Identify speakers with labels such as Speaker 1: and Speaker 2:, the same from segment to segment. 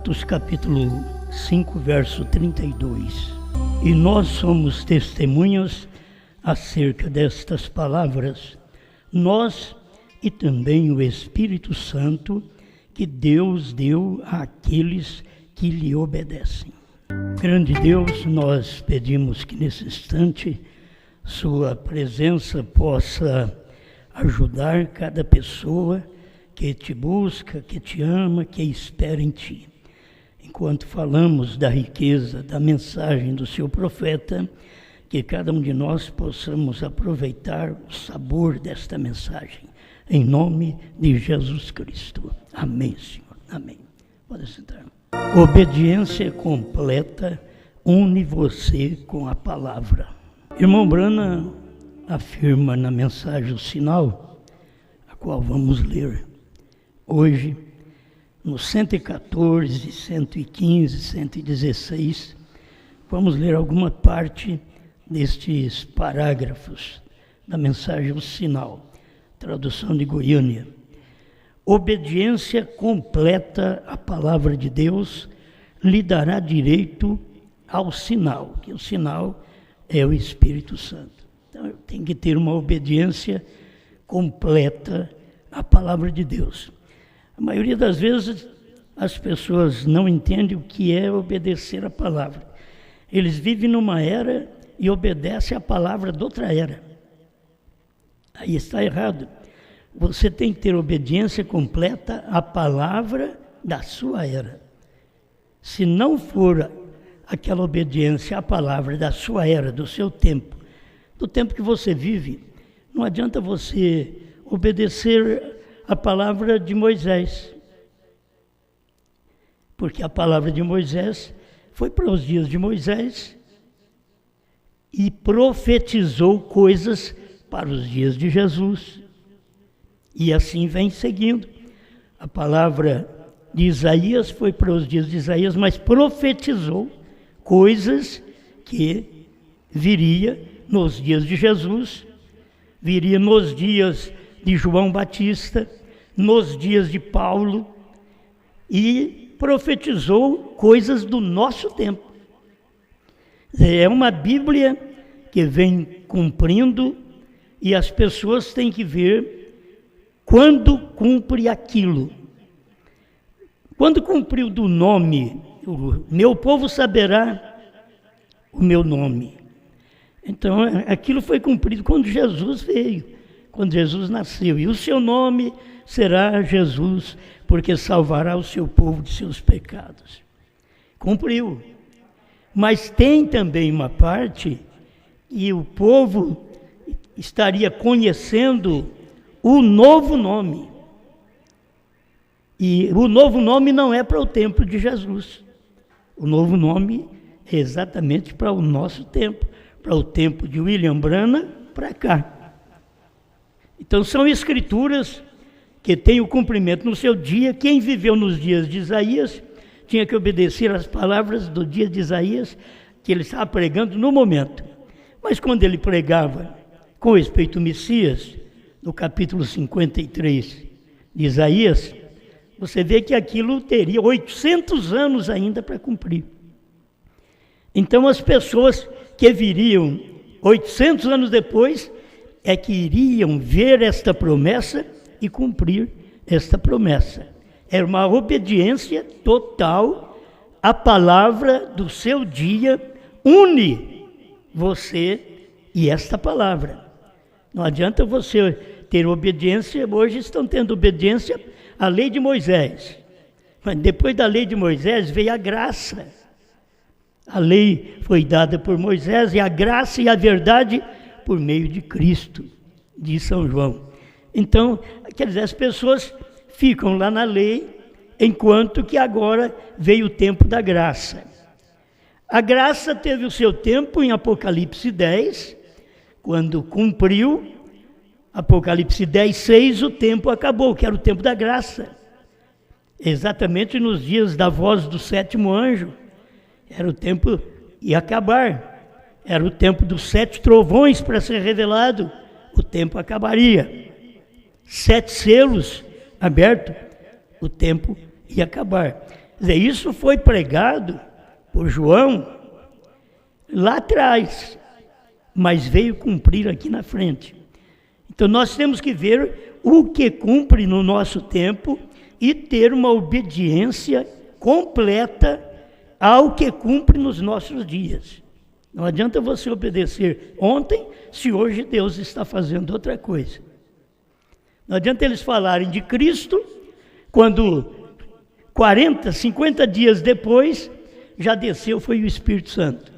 Speaker 1: Atos capítulo 5, verso 32. E nós somos testemunhas acerca destas palavras, nós e também o Espírito Santo que Deus deu àqueles que lhe obedecem. Grande Deus, nós pedimos que nesse instante Sua presença possa ajudar cada pessoa que Te busca, que Te ama, que espera em Ti. Enquanto falamos da riqueza da mensagem do Seu profeta, que cada um de nós possamos aproveitar o sabor desta mensagem. Em nome de Jesus Cristo. Amém, Senhor. Amém. Pode sentar. Obediência completa une você com a palavra. Irmão Branham afirma na mensagem O Sinal, a qual vamos ler hoje, no 114, 115, 116, vamos ler alguma parte destes parágrafos da mensagem O Sinal, tradução de Goiânia. Obediência completa à palavra de Deus lhe dará direito ao sinal, que o sinal é o Espírito Santo. Então, tem que ter uma obediência completa à palavra de Deus. A maioria das vezes as pessoas não entendem o que é obedecer a palavra. Eles vivem numa era e obedecem a palavra de outra era. Aí está errado. Você tem que ter obediência completa à palavra da sua era. Se não for aquela obediência à palavra da sua era, do seu tempo, do tempo que você vive, não adianta você obedecer a palavra de Moisés. Porque a palavra de Moisés foi para os dias de Moisés e profetizou coisas para os dias de Jesus. E assim vem seguindo. A palavra de Isaías foi para os dias de Isaías, mas profetizou coisas que viria nos dias de Jesus, viria nos dias de João Batista, nos dias de Paulo, e profetizou coisas do nosso tempo. É uma Bíblia que vem cumprindo e as pessoas têm que ver quando cumpre aquilo. Quando cumpriu do nome, o meu povo saberá o meu nome. Então, aquilo foi cumprido quando Jesus veio, quando Jesus nasceu. E o seu nome será Jesus, porque salvará o seu povo de seus pecados. Cumpriu. Mas tem também uma parte que o povo estaria conhecendo o novo nome. E o novo nome não é para o tempo de Jesus. O novo nome é exatamente para o nosso tempo, para o tempo de William Branham, para cá. Então são escrituras que têm o cumprimento no seu dia. Quem viveu nos dias de Isaías tinha que obedecer às palavras do dia de Isaías, que ele estava pregando no momento. Mas quando ele pregava com respeito ao Messias, no capítulo 53 de Isaías, você vê que aquilo teria 800 anos ainda para cumprir. Então as pessoas que viriam 800 anos depois é que iriam ver esta promessa e cumprir esta promessa. Era uma obediência total à palavra do seu dia, une você e esta palavra. Não adianta você ter obediência, hoje estão tendo obediência à lei de Moisés. Mas depois da lei de Moisés veio a graça. A lei foi dada por Moisés e a graça e a verdade por meio de Cristo, diz São João. Então, quer dizer, as pessoas ficam lá na lei, enquanto que agora veio o tempo da graça. A graça teve o seu tempo em Apocalipse 10, quando cumpriu, Apocalipse 10, 6, o tempo acabou, que era o tempo da graça. Exatamente nos dias da voz do sétimo anjo, era o tempo ia acabar. Era o tempo dos 7 trovões para ser revelado, o tempo acabaria. 7 selos abertos, o tempo ia acabar. Isso foi pregado por João lá atrás, mas veio cumprir aqui na frente. Então nós temos que ver o que cumpre no nosso tempo e ter uma obediência completa ao que cumpre nos nossos dias. Não adianta você obedecer ontem, se hoje Deus está fazendo outra coisa. Não adianta eles falarem de Cristo, quando 40, 50 dias depois, já desceu, foi o Espírito Santo.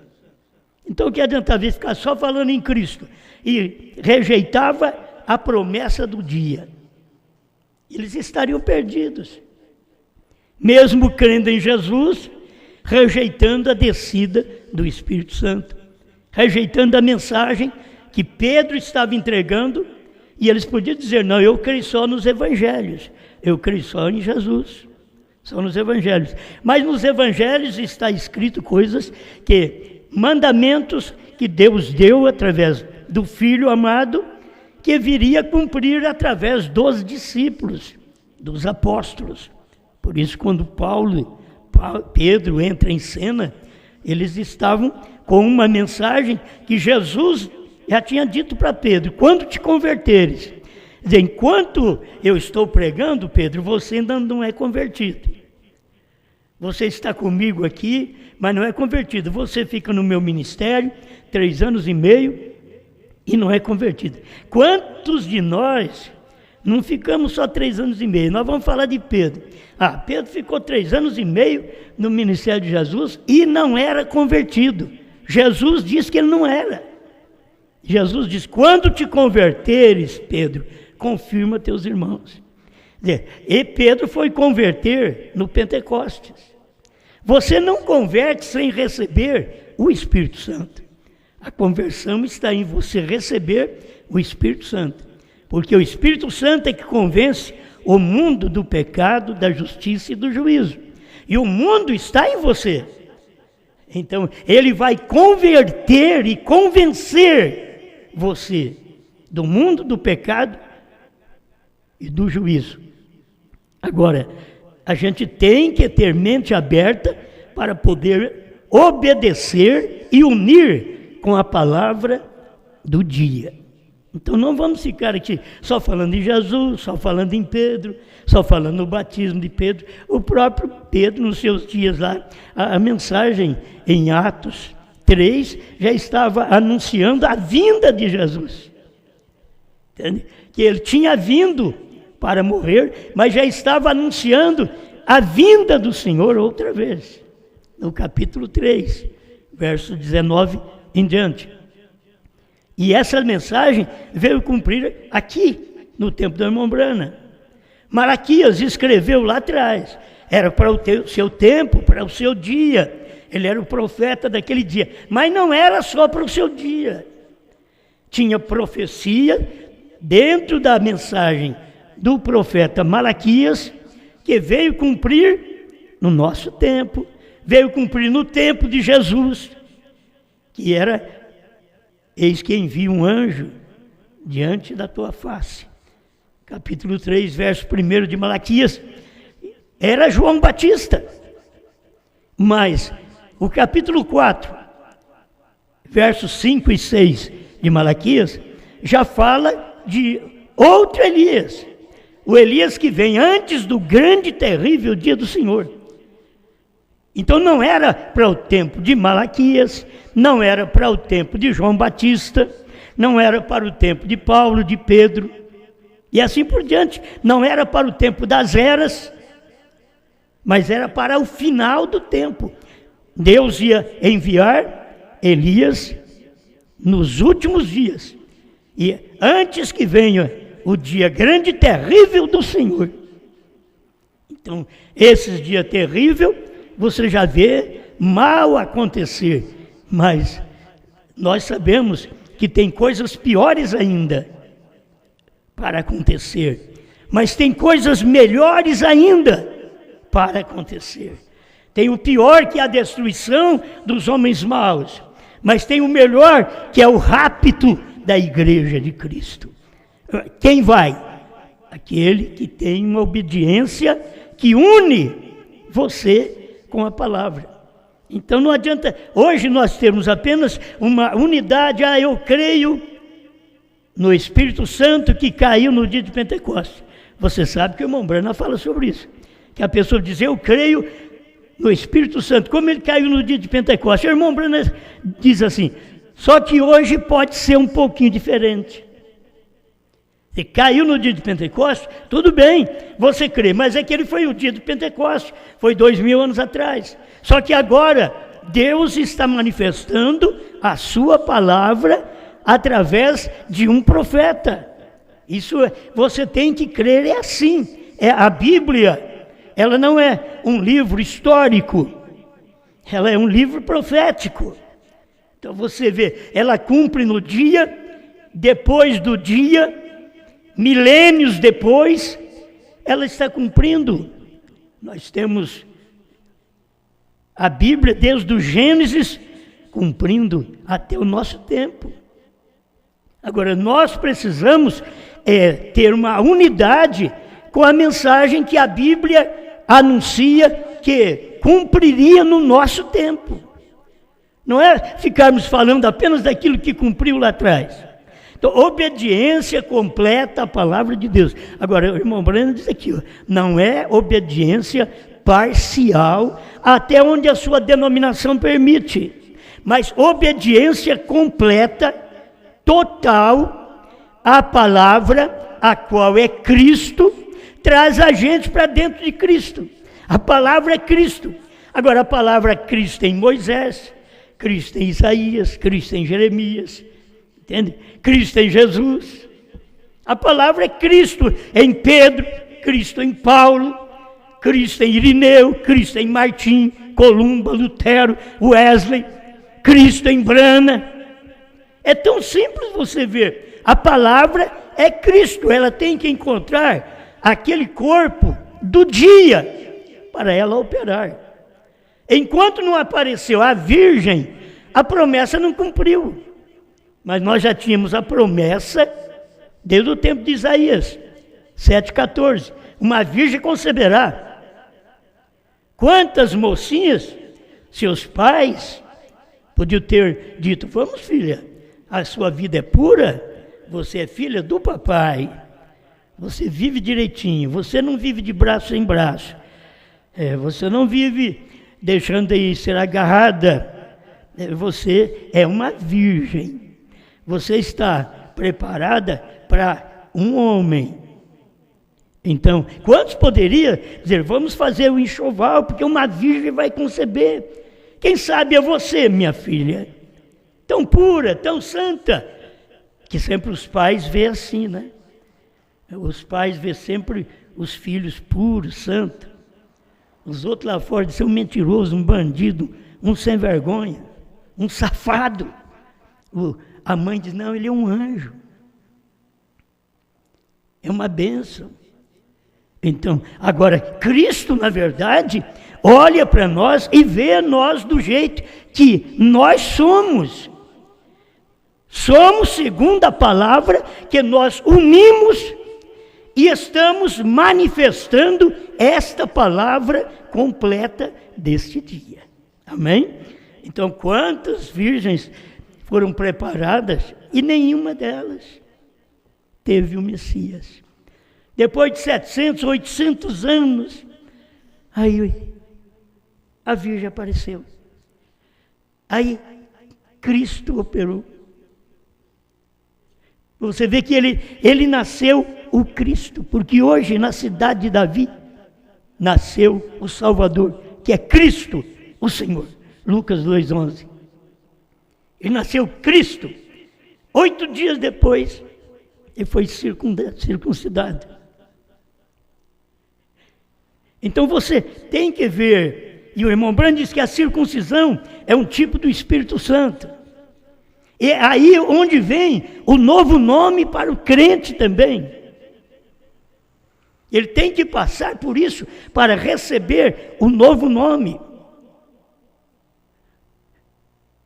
Speaker 1: Então o que adiantava ficar só falando em Cristo e rejeitava a promessa do dia? Eles estariam perdidos. Mesmo crendo em Jesus, rejeitando a descida do Espírito Santo, rejeitando a mensagem que Pedro estava entregando, e eles podiam dizer, não, eu creio só nos evangelhos, eu creio só em Jesus, só nos evangelhos. Mas nos evangelhos está escrito coisas mandamentos que Deus deu através do Filho amado, que viria cumprir através dos discípulos, dos apóstolos. Por isso, quando Pedro entra em cena, eles estavam com uma mensagem que Jesus já tinha dito para Pedro: quando te converteres, enquanto eu estou pregando, Pedro, você ainda não é convertido. Você está comigo aqui, mas não é convertido. Você fica no meu ministério 3 anos e meio e não é convertido. Quantos de nós não ficamos só 3 anos e meio? Nós vamos falar de Pedro. Pedro ficou 3 anos e meio no ministério de Jesus e não era convertido. Jesus disse que ele não era. Jesus diz: quando te converteres, Pedro, confirma teus irmãos. E Pedro foi converter no Pentecostes. Você não converte sem receber o Espírito Santo. A conversão está em você receber o Espírito Santo. Porque o Espírito Santo é que convence o mundo do pecado, da justiça e do juízo. E o mundo está em você. Então, ele vai converter e convencer você do mundo do pecado e do juízo. Agora, a gente tem que ter mente aberta para poder obedecer e unir com a palavra do dia. Então não vamos ficar aqui só falando em Jesus, só falando em Pedro, só falando no batismo de Pedro. O próprio Pedro, nos seus dias lá, a mensagem em Atos 3 já estava anunciando a vinda de Jesus. Entende? Que ele tinha vindo para morrer, mas já estava anunciando a vinda do Senhor outra vez. No capítulo 3, verso 19 em diante. E essa mensagem veio cumprir aqui, no tempo da irmã Brana. Malaquias escreveu lá atrás, era para o seu tempo, para o seu dia. Ele era o profeta daquele dia, mas não era só para o seu dia. Tinha profecia dentro da mensagem do profeta Malaquias, que veio cumprir no nosso tempo, veio cumprir no tempo de Jesus, que era: eis que envia um anjo diante da tua face. Capítulo 3, verso 1 de Malaquias, era João Batista. Mas o capítulo 4, versos 5 e 6 de Malaquias, já fala de outro Elias. O Elias que vem antes do grande e terrível dia do Senhor. Então não era para o tempo de Malaquias, não era para o tempo de João Batista, não era para o tempo de Paulo, de Pedro, e assim por diante. Não era para o tempo das eras, mas era para o final do tempo. Deus ia enviar Elias nos últimos dias, e antes que venha o dia grande e terrível do Senhor. Então, esses dias terríveis, você já vê mal acontecer, mas nós sabemos que tem coisas piores ainda para acontecer, mas tem coisas melhores ainda para acontecer. Tem o pior, que é a destruição dos homens maus, mas tem o melhor, que é o rapto da igreja de Cristo. Quem vai? Aquele que tem uma obediência que une você com a palavra. Então não adianta, hoje nós temos apenas uma unidade, eu creio no Espírito Santo que caiu no dia de Pentecostes. Você sabe que o irmão Brana fala sobre isso, que a pessoa diz, eu creio no Espírito Santo, como ele caiu no dia de Pentecostes. O irmão Brana diz assim, só que hoje pode ser um pouquinho diferente. Se caiu no dia de Pentecostes, tudo bem, você crê, mas aquele foi o dia de Pentecostes, foi 2000 anos atrás. Só que agora, Deus está manifestando a sua palavra através de um profeta. Isso você tem que crer, é assim. A Bíblia, ela não é um livro histórico, ela é um livro profético. Então você vê, ela cumpre no dia, depois do dia, milênios depois, ela está cumprindo. Nós temos a Bíblia desde o Gênesis, cumprindo até o nosso tempo. Agora, nós precisamos ter uma unidade com a mensagem que a Bíblia anuncia que cumpriria no nosso tempo. Não é ficarmos falando apenas daquilo que cumpriu lá atrás. Então, obediência completa à palavra de Deus. Agora, o irmão Breno diz aqui, não é obediência parcial, até onde a sua denominação permite, mas obediência completa, total, à palavra, a qual é Cristo, traz a gente para dentro de Cristo. A palavra é Cristo. Agora, a palavra Cristo em Moisés, Cristo em Isaías, Cristo em Jeremias, entende? Cristo em Jesus. A palavra é Cristo em Pedro, Cristo em Paulo, Cristo em Irineu, Cristo em Martim, Columba, Lutero, Wesley, Cristo em Brana. É tão simples você ver. A palavra é Cristo, ela tem que encontrar aquele corpo do dia para ela operar. Enquanto não apareceu a Virgem, a promessa não cumpriu. Mas nós já tínhamos a promessa desde o tempo de Isaías 7,14. Uma virgem conceberá. Quantas mocinhas, seus pais, podiam ter dito, vamos filha, a sua vida é pura, você é filha do papai, você vive direitinho, você não vive de braço em braço, você não vive deixando de ser agarrada, você é uma virgem, você está preparada para um homem. Então, quantos poderiam dizer, vamos fazer o enxoval, porque uma virgem vai conceber? Quem sabe é você, minha filha, tão pura, tão santa, que sempre os pais veem assim, né? Os pais veem sempre os filhos puros, santos. Os outros lá fora dizem, um mentiroso, um bandido, um sem vergonha, um safado. A mãe diz, não, ele é um anjo. É uma bênção. Então, agora, Cristo, na verdade, olha para nós e vê nós do jeito que nós somos. Somos, segundo a palavra, que nós unimos e estamos manifestando esta palavra completa deste dia. Amém? Então, quantas virgens foram preparadas e nenhuma delas teve o Messias. Depois de 700, 800 anos, aí a Virgem apareceu. Aí Cristo operou. Você vê que ele nasceu o Cristo, porque hoje na cidade de Davi nasceu o Salvador, que é Cristo, o Senhor. Lucas 2,11. Ele nasceu Cristo. 8 dias depois, ele foi circuncidado. Então você tem que ver, e o irmão Brando diz que a circuncisão é um tipo do Espírito Santo. E aí onde vem o novo nome para o crente também. Ele tem que passar por isso para receber o novo nome.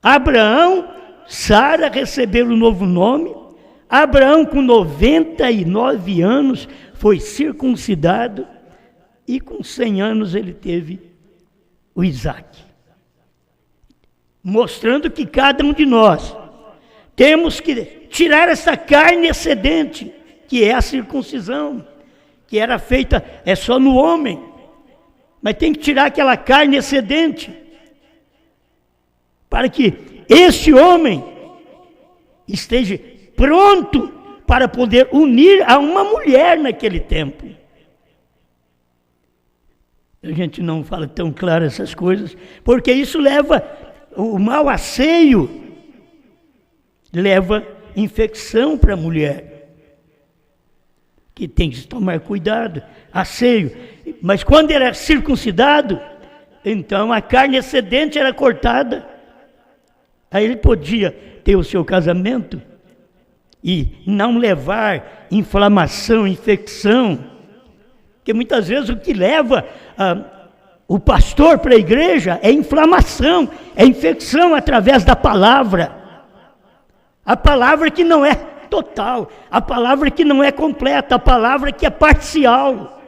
Speaker 1: Abraão, Sara receberam o novo nome. Abraão, com 99 anos, foi circuncidado. E com 100 anos ele teve o Isaac. Mostrando que cada um de nós temos que tirar essa carne excedente, que é a circuncisão, que era feita só no homem, mas tem que tirar aquela carne excedente, para que este homem esteja pronto para poder unir a uma mulher naquele tempo. A gente não fala tão claro essas coisas, porque isso leva, o mau asseio leva infecção para a mulher, que tem que tomar cuidado, asseio. Mas quando ele era circuncidado, então a carne excedente era cortada, aí ele podia ter o seu casamento e não levar inflamação, infecção, porque muitas vezes o que leva o pastor para a igreja é inflamação, é infecção através da palavra. A palavra que não é total, a palavra que não é completa, a palavra que é parcial.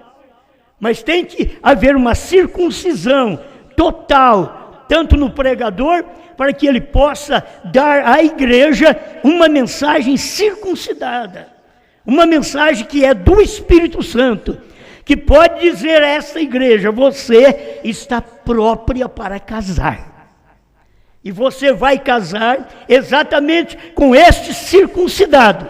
Speaker 1: Mas tem que haver uma circuncisão total, tanto no pregador, para que ele possa dar à igreja uma mensagem circuncidada, uma mensagem que é do Espírito Santo, que pode dizer a essa igreja: você está própria para casar. E você vai casar exatamente com este circuncidado.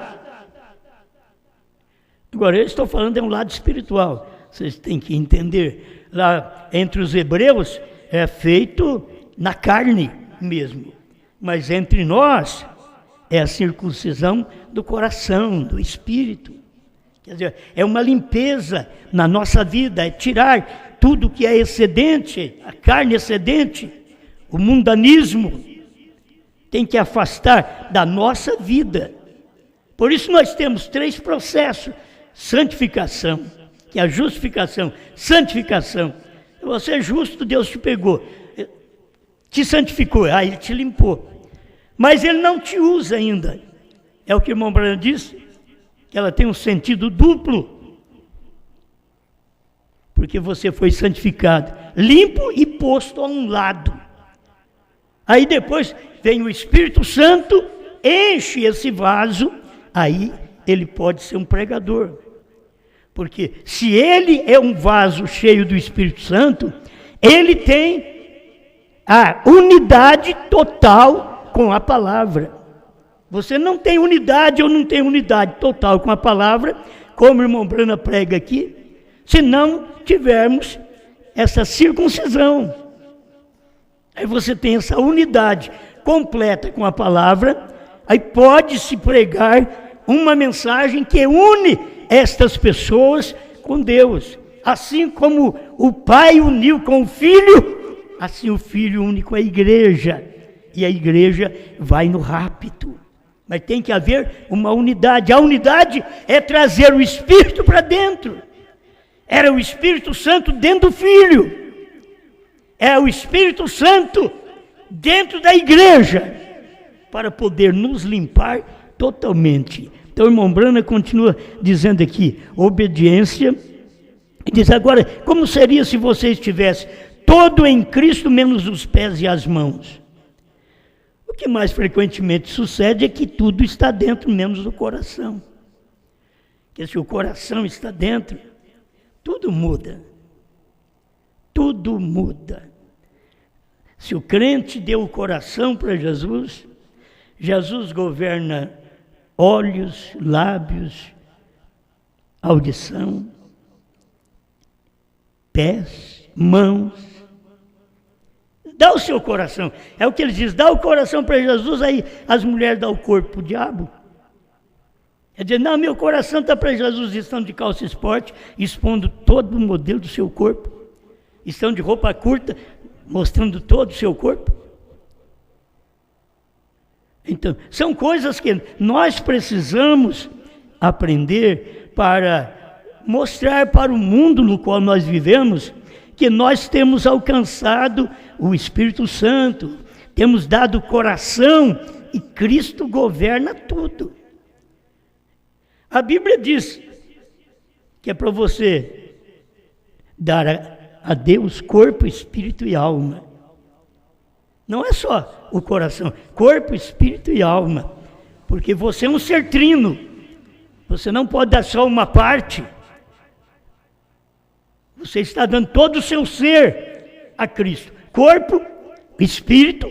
Speaker 1: Agora, eu estou falando de um lado espiritual. Vocês têm que entender. Lá entre os hebreus é feito na carne mesmo. Mas entre nós é a circuncisão do coração, do espírito. Quer dizer, é uma limpeza na nossa vida, é tirar tudo que é excedente, a carne excedente, o mundanismo, tem que afastar da nossa vida. Por isso nós temos 3 processos: santificação, que é a justificação, santificação. Você é justo, Deus te pegou, te santificou, aí Ele te limpou. Mas Ele não te usa ainda. É o que o irmão Branham disse, que ela tem um sentido duplo, porque você foi santificado, limpo e posto a um lado. Aí depois vem o Espírito Santo, enche esse vaso, aí ele pode ser um pregador. Porque se ele é um vaso cheio do Espírito Santo, ele tem a unidade total com a palavra. Você não tem unidade ou não tem unidade total com a palavra, como o irmão Brana prega aqui, se não tivermos essa circuncisão. Aí você tem essa unidade completa com a palavra, aí pode-se pregar uma mensagem que une estas pessoas com Deus. Assim como o Pai uniu com o Filho, assim o Filho une com a igreja. E a igreja vai no rapto. Mas tem que haver uma unidade. A unidade é trazer o Espírito para dentro. Era o Espírito Santo dentro do Filho. É o Espírito Santo dentro da igreja, para poder nos limpar totalmente. Então o irmão Brana continua dizendo aqui, obediência, e diz agora, como seria se você estivesse todo em Cristo, menos os pés e as mãos? O que mais frequentemente sucede é que tudo está dentro, menos o coração. Porque se o coração está dentro, tudo muda. Tudo muda. Se o crente deu o coração para Jesus, Jesus governa olhos, lábios, audição, pés, mãos. Dá o seu coração. É o que ele diz, dá o coração para Jesus, aí as mulheres dão o corpo para o diabo. Quer dizer, não, meu coração está para Jesus, estão de calça esporte, expondo todo o modelo do seu corpo. Estão de roupa curta, mostrando todo o seu corpo. Então, são coisas que nós precisamos aprender para mostrar para o mundo no qual nós vivemos que nós temos alcançado o Espírito Santo, temos dado o coração e Cristo governa tudo. A Bíblia diz que é para você dar a Deus corpo, espírito e alma. Não é só o coração, corpo, espírito e alma. Porque você é um ser trino. Você não pode dar só uma parte. Você está dando todo o seu ser a Cristo. Corpo, espírito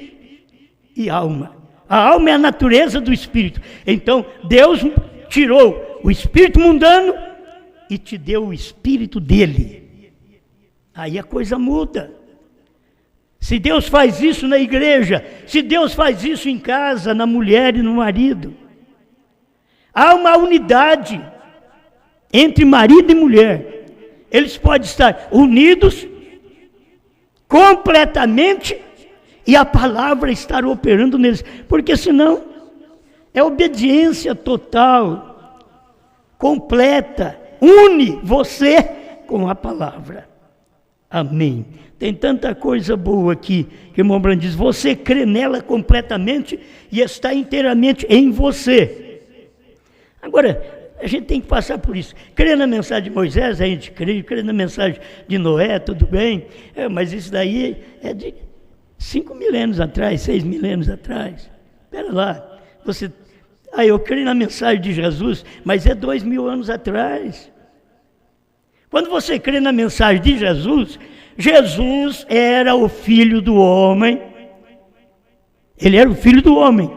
Speaker 1: e alma. A alma é a natureza do espírito. Então, Deus tirou o espírito mundano e te deu o espírito dele. Aí a coisa muda. Se Deus faz isso na igreja, se Deus faz isso em casa, na mulher e no marido, há uma unidade entre marido e mulher. Eles podem estar unidos completamente e a palavra estar operando neles, porque senão é obediência total, completa, une você com a palavra. Amém. Tem tanta coisa boa aqui, que o irmão Branham diz, você crê nela completamente e está inteiramente em você. Agora, a gente tem que passar por isso. Crê na mensagem de Moisés, a gente crê na mensagem de Noé, tudo bem, mas isso daí é de 5 milênios atrás, 6 milênios atrás. Espera lá, eu creio na mensagem de Jesus, mas é 2000 anos atrás. Quando você crê na mensagem de Jesus, Jesus era o Filho do homem, ele era o Filho do homem,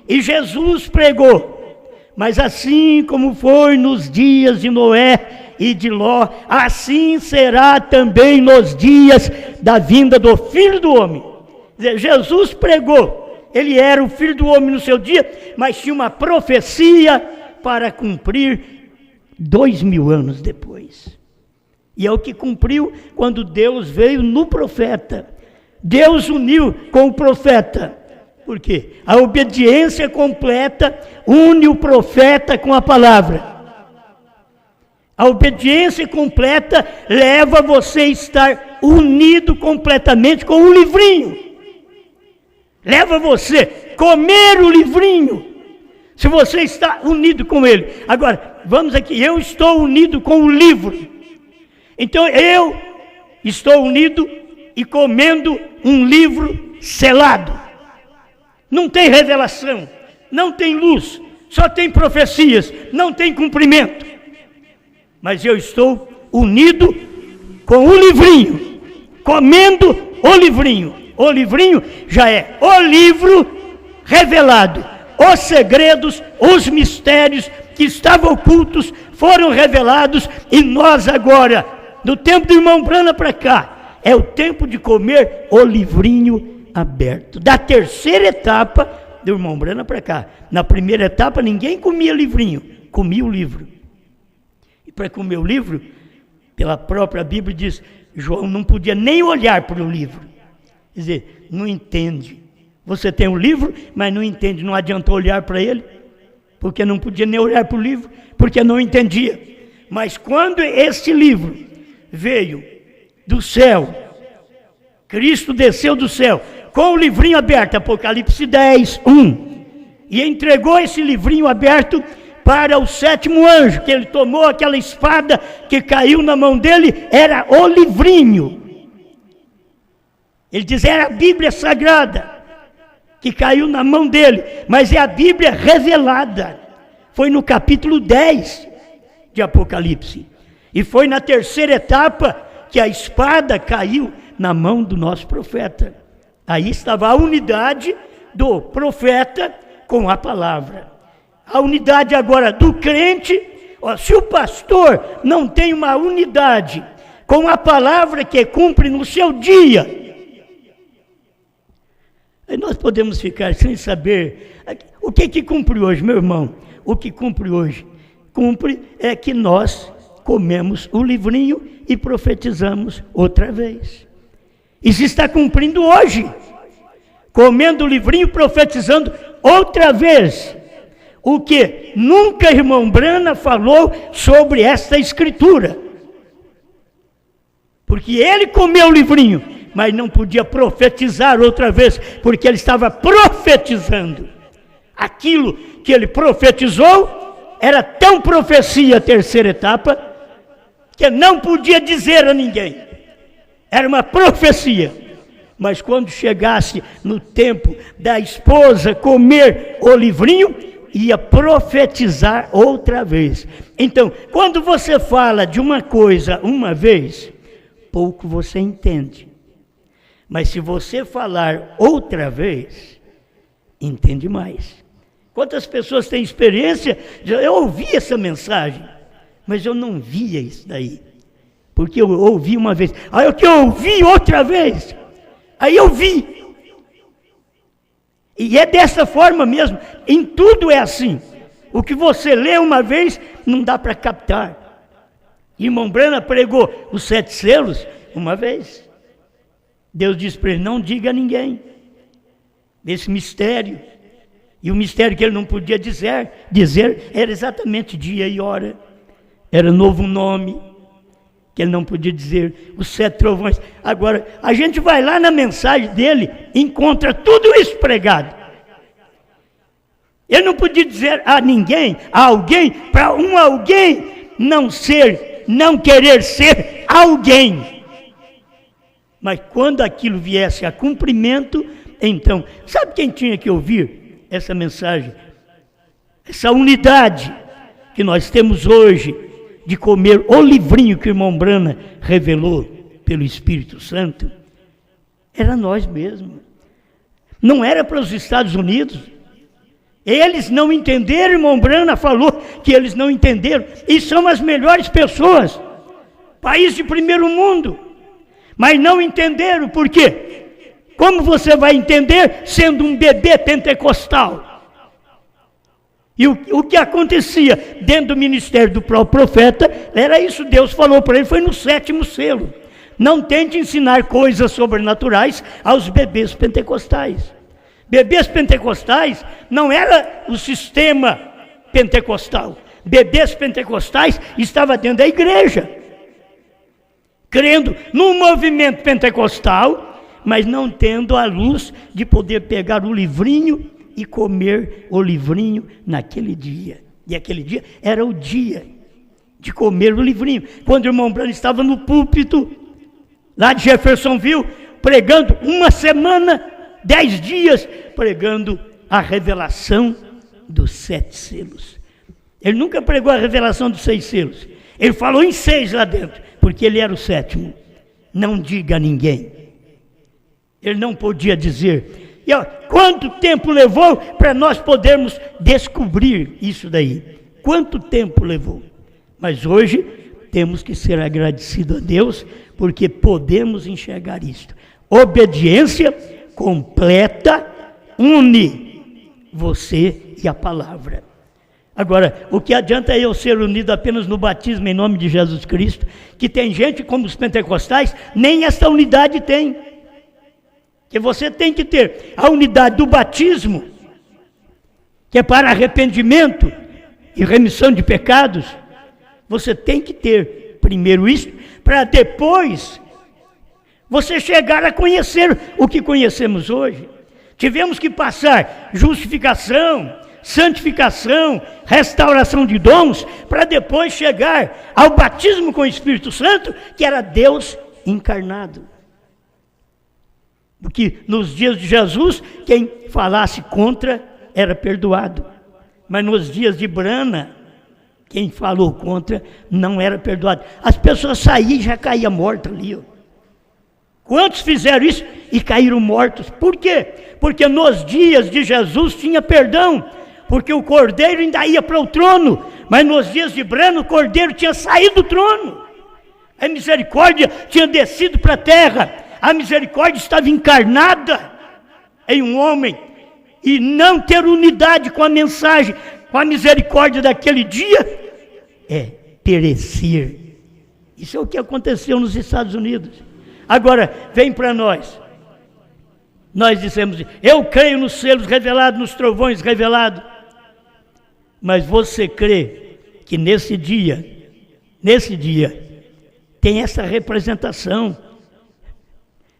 Speaker 1: e Jesus pregou, mas assim como foi nos dias de Noé e de Ló, assim será também nos dias da vinda do Filho do homem. Quer dizer, Jesus pregou, ele era o Filho do homem no seu dia, mas tinha uma profecia para cumprir 2000 anos depois. E é o que cumpriu quando Deus veio no profeta. Deus uniu com o profeta. Por quê? A obediência completa une o profeta com a palavra. A obediência completa leva você a estar unido completamente com o livrinho. Leva você a comer o livrinho. Se você está unido com ele. Agora, vamos aqui, eu estou unido com o livro. Então eu estou unido e comendo um livro selado. Não tem revelação, não tem luz, só tem profecias, não tem cumprimento. Mas eu estou unido com o livrinho, comendo o livrinho. O livrinho já é o livro revelado. Os segredos, os mistérios que estavam ocultos foram revelados e nós agora, do tempo do irmão Brana para cá, é o tempo de comer o livrinho aberto. Da terceira etapa do irmão Brana para cá. Na primeira etapa ninguém comia livrinho, comia o livro. E para comer o livro, pela própria Bíblia diz, João não podia nem olhar para o livro. Quer dizer, não entende. Você tem o livro, mas não entende, não adianta olhar para ele, porque não podia nem olhar para o livro, porque não entendia. Mas quando esse livro veio do céu, Cristo desceu do céu, com o livrinho aberto, Apocalipse 10, 1, e entregou esse livrinho aberto para o sétimo anjo, que ele tomou aquela espada que caiu na mão dele, era o livrinho. Ele diz, era a Bíblia Sagrada, que caiu na mão dele, mas é a Bíblia revelada. Foi no capítulo 10 de Apocalipse. E foi na terceira etapa que a espada caiu na mão do nosso profeta. Aí estava a unidade do profeta com a palavra. A unidade agora do crente, se o pastor não tem uma unidade com a palavra que cumpre no seu dia, aí nós podemos ficar sem saber o que cumpre hoje, meu irmão. O que cumpre hoje? Cumpre é que nós comemos o livrinho e profetizamos outra vez. Isso está cumprindo hoje. Comendo o livrinho, profetizando outra vez. O que nunca irmão Brana falou sobre esta escritura. Porque ele comeu o livrinho, mas não podia profetizar outra vez, porque ele estava profetizando. Aquilo que ele profetizou era tão profecia, a terceira etapa, que não podia dizer a ninguém. Era uma profecia. Mas quando chegasse no tempo da esposa comer o livrinho, ia profetizar outra vez. Então, quando você fala de uma coisa uma vez, pouco você entende. Mas se você falar outra vez, entende mais. Quantas pessoas têm experiência? Eu ouvi essa mensagem, mas eu não via isso daí. Porque eu ouvi uma vez. Aí eu ouvi outra vez. Aí eu vi. E é dessa forma mesmo. Em tudo é assim. O que você lê uma vez, não dá para captar. Irmão Brana pregou os 7 selos uma vez. Deus disse para ele, não diga a ninguém desse mistério. E o mistério que ele não podia dizer era exatamente dia e hora. Era novo nome, que ele não podia dizer, os 7 trovões. Agora, a gente vai lá na mensagem dele, encontra tudo isso pregado. Ele não podia dizer a ninguém, a alguém, para alguém não querer ser alguém. Mas quando aquilo viesse a cumprimento, então, sabe quem tinha que ouvir essa mensagem? Essa unidade que nós temos hoje, de comer o livrinho que o irmão Brana revelou pelo Espírito Santo, era nós mesmos. Não era para os Estados Unidos. Eles não entenderam, irmão Brana falou que eles não entenderam, e são as melhores pessoas, país de primeiro mundo, mas não entenderam. Por quê? Como você vai entender sendo um bebê pentecostal? E o que acontecia dentro do ministério do próprio profeta, era isso, Deus falou para ele, foi no 7º selo. Não tente ensinar coisas sobrenaturais aos bebês pentecostais. Bebês pentecostais não era o sistema pentecostal. Bebês pentecostais estavam dentro da igreja, crendo no movimento pentecostal, mas não tendo a luz de poder pegar o livrinho e comer o livrinho naquele dia. E aquele dia era o dia de comer o livrinho. Quando o irmão Brana estava no púlpito, lá de Jeffersonville, pregando uma semana, 10 dias, pregando a revelação dos 7 selos. Ele nunca pregou a revelação dos 6 selos. Ele falou em 6 lá dentro, porque ele era o 7º. Não diga a ninguém. Ele não podia dizer. E quanto tempo levou para nós podermos descobrir isso daí? Quanto tempo levou? Mas hoje temos que ser agradecidos a Deus, porque podemos enxergar isto. Obediência completa une você e a palavra. Agora, o que adianta eu ser unido apenas no batismo em nome de Jesus Cristo, que tem gente como os pentecostais, nem essa unidade tem. Que você tem que ter a unidade do batismo, que é para arrependimento e remissão de pecados. Você tem que ter primeiro isso, para depois você chegar a conhecer o que conhecemos hoje. Tivemos que passar justificação, santificação, restauração de dons, para depois chegar ao batismo com o Espírito Santo, que era Deus encarnado. Porque nos dias de Jesus, quem falasse contra era perdoado. Mas nos dias de Brana, quem falou contra não era perdoado. As pessoas saíam e já caíam mortas ali. Quantos fizeram isso e caíram mortos? Por quê? Porque nos dias de Jesus tinha perdão. Porque o cordeiro ainda ia para o trono. Mas nos dias de Brana, o cordeiro tinha saído do trono. A misericórdia tinha descido para a terra. A misericórdia estava encarnada em um homem, e não ter unidade com a mensagem, com a misericórdia daquele dia, é perecer. Isso é o que aconteceu nos Estados Unidos. Agora, vem para nós. Nós dissemos, eu creio nos selos revelados, nos trovões revelados. Mas você crê que nesse dia, tem essa representação.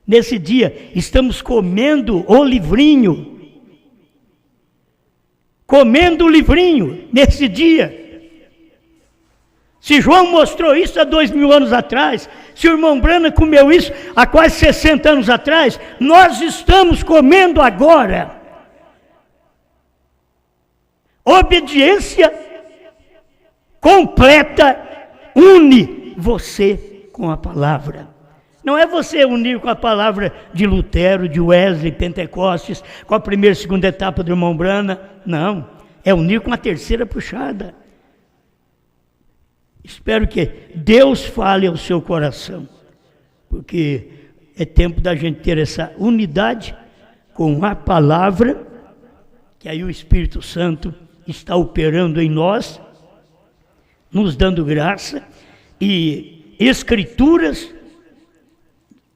Speaker 1: Nesse dia, estamos comendo o livrinho. Comendo o livrinho, nesse dia. Se João mostrou isso há 2000 anos atrás, se o irmão Branham comeu isso há quase 60 anos atrás, nós estamos comendo agora. Obediência completa une você com a palavra. Não é você unir com a palavra de Lutero, de Wesley, Pentecostes, com a primeira e segunda etapa do irmão Branham. Não, é unir com a terceira puxada. Espero que Deus fale ao seu coração, porque é tempo da gente ter essa unidade com a palavra, que aí o Espírito Santo está operando em nós, nos dando graça, e escrituras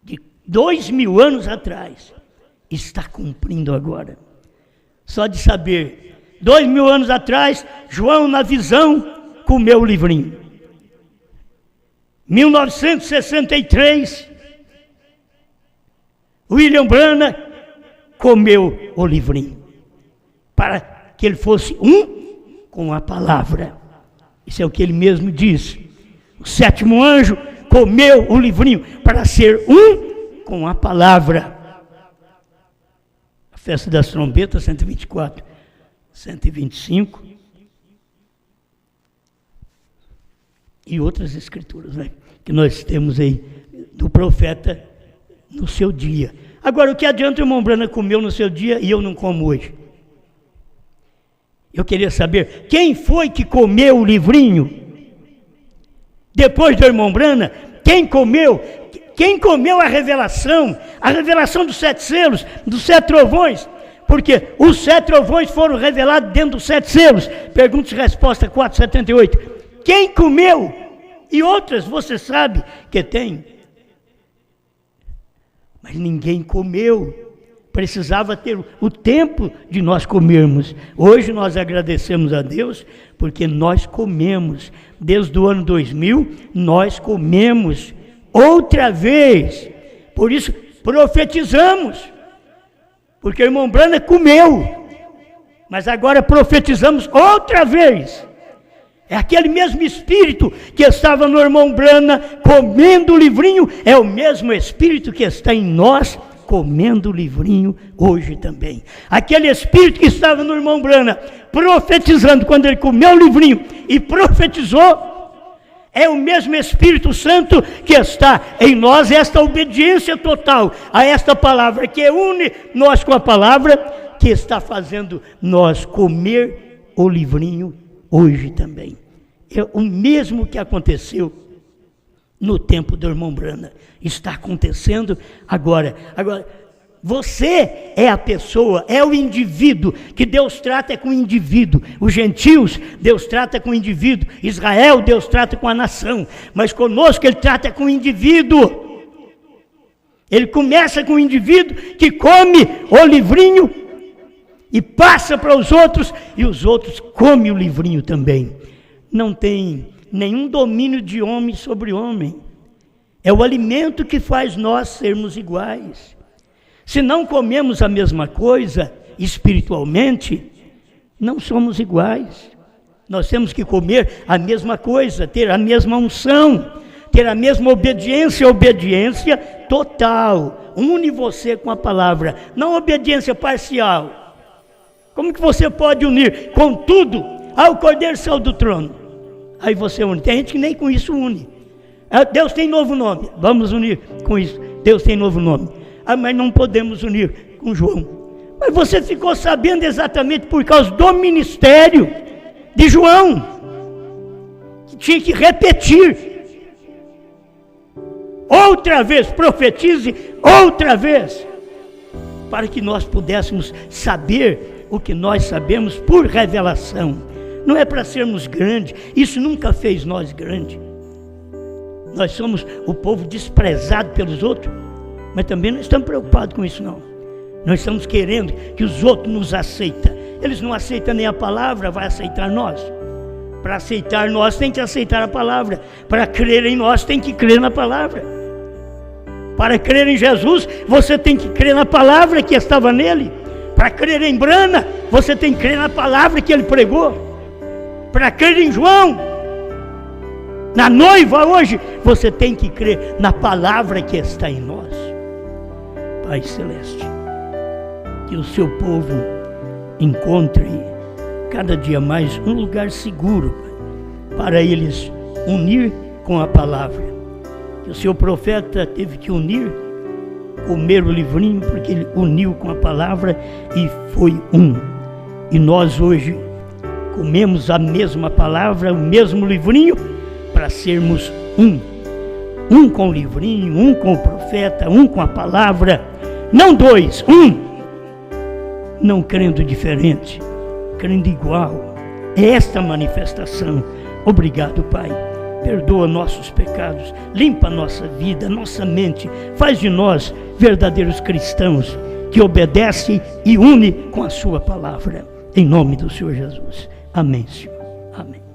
Speaker 1: de 2000 anos atrás está cumprindo agora. Só de saber, 2000 anos atrás, João na visão comeu o livrinho. 1963, William Branham comeu o livrinho, para que ele fosse um com a palavra. Isso é o que ele mesmo diz. O sétimo anjo comeu o livrinho para ser um com a palavra. A festa das trombetas, 124, 125. E outras escrituras, né, que nós temos aí do profeta no seu dia. Agora, o que adianta o irmão Branham comeu no seu dia e eu não como hoje? Eu queria saber, quem foi que comeu o livrinho? Depois do irmão Branham, quem comeu? Quem comeu a revelação dos 7 selos, dos 7 trovões? Porque os 7 trovões foram revelados dentro dos 7 selos. Perguntas e resposta 478. Quem comeu? E outras, você sabe que tem. Mas ninguém comeu. Precisava ter o tempo de nós comermos. Hoje nós agradecemos a Deus, porque nós comemos. Desde o ano 2000, nós comemos outra vez. Por isso, profetizamos. Porque o irmão Branham comeu. Mas agora profetizamos outra vez. É aquele mesmo espírito que estava no irmão Branham comendo o livrinho, é o mesmo espírito que está em nós comendo o livrinho hoje também. Aquele espírito que estava no irmão Branham profetizando quando ele comeu o livrinho e profetizou, é o mesmo Espírito Santo que está em nós, esta obediência total a esta palavra que une nós com a palavra, que está fazendo nós comer o livrinho hoje também. É o mesmo que aconteceu no tempo do irmão Branham, está acontecendo agora. Agora, você é a pessoa, é o indivíduo, que Deus trata com o indivíduo. Os gentios, Deus trata com o indivíduo. Israel, Deus trata com a nação. Mas conosco Ele trata com o indivíduo. Ele começa com o indivíduo que come o livrinho e passa para os outros, e os outros comem o livrinho também. Não tem nenhum domínio de homem sobre homem. É o alimento que faz nós sermos iguais. Se não comemos a mesma coisa espiritualmente, não somos iguais. Nós temos que comer a mesma coisa, ter a mesma unção, ter a mesma obediência total. Une você com a palavra, não obediência parcial. Como que você pode unir com tudo? O Cordeiro saiu do trono. Aí você une. Tem gente que nem com isso une. Deus tem novo nome. Vamos unir com isso. Deus tem novo nome. Mas não podemos unir com João. Mas você ficou sabendo exatamente por causa do ministério de João, que tinha que repetir. Outra vez, profetize outra vez, para que nós pudéssemos saber o que nós sabemos por revelação. Não é para sermos grandes, isso nunca fez nós grandes. Nós somos o povo desprezado pelos outros, mas também não estamos preocupados com isso não. Nós estamos querendo que os outros nos aceitem. Eles não aceitam nem a palavra, vai aceitar nós. Para aceitar nós tem que aceitar a palavra. Para crer em nós tem que crer na palavra. Para crer em Jesus, você tem que crer na palavra que estava nele. Para crer em Branham, você tem que crer na palavra que ele pregou. Para crer em João, na noiva hoje, você tem que crer na palavra que está em nós. Pai Celeste, que o seu povo encontre cada dia mais um lugar seguro, Pai, para eles unir com a palavra. Que o seu profeta teve que unir, comer o livrinho, porque ele uniu com a palavra e foi um. E nós hoje comemos a mesma palavra, o mesmo livrinho, para sermos um. Um com o livrinho, um com o profeta, um com a palavra. Não dois, um. Não crendo diferente, crendo igual. É esta manifestação. Obrigado, Pai. Perdoa nossos pecados, limpa nossa vida, nossa mente. Faz de nós verdadeiros cristãos que obedecem e unem com a sua palavra. Em nome do Senhor Jesus. Amém, Senhor. Amém.